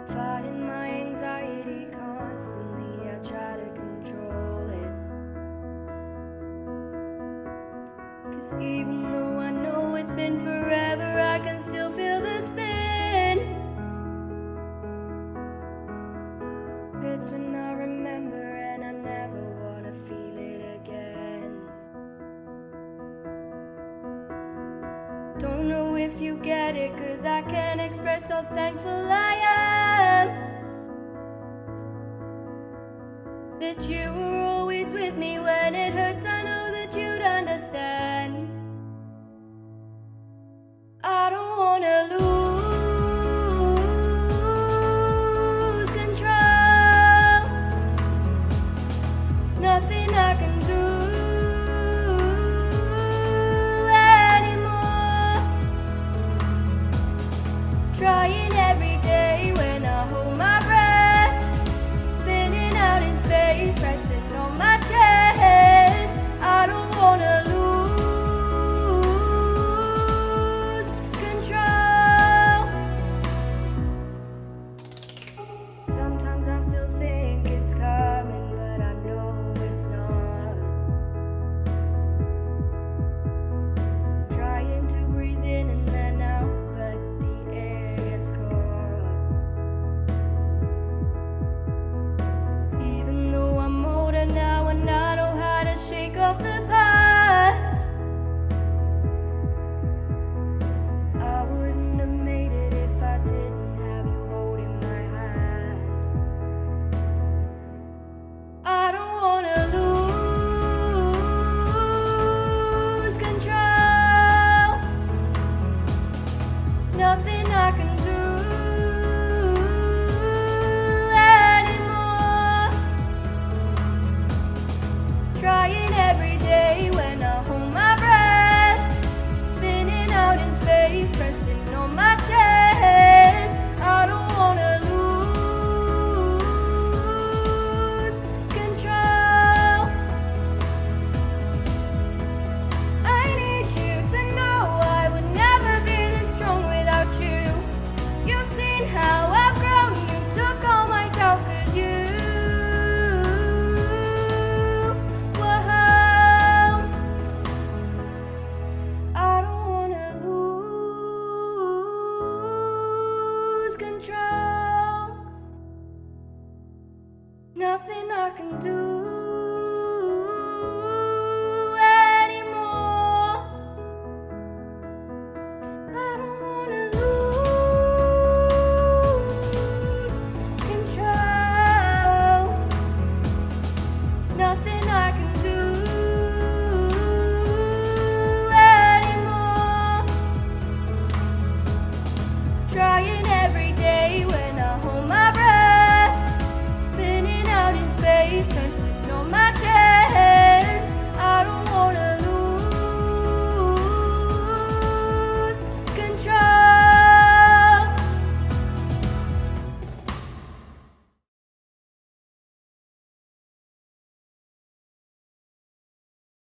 Fighting my anxiety constantly, I try to control it. 'Cause even though I know it's been forever, I can still feel the spin. It's when I remember and I never wanna feel it again. Don't know if you get it, 'cause I can't express how thankful I am that you were always with me when it hurts. I know that you'd understand. I don't wanna lose control. Nothing I can do anymore. Trying every day when I hold my breath, spinning out in space, pressing on my chest. I don't wanna lose control. Sometimes I still think it's coming, but I know it's not. Trying to breathe in and then out, but the air gets caught. Even though I'm older now and I know how to shake off the past, I wouldn't have made it if I didn't have you holding my hand. I don't wanna lose control. Nothing I can do anymore. Trying every day when I hold my breath, spinning out in space, pressing on my chest. I don't wanna lose control. I need you to know I would never be this strong without you. You've seen how I've grown, you took all my doubt, 'cause you were home. I don't wanna lose control. Nothing I can do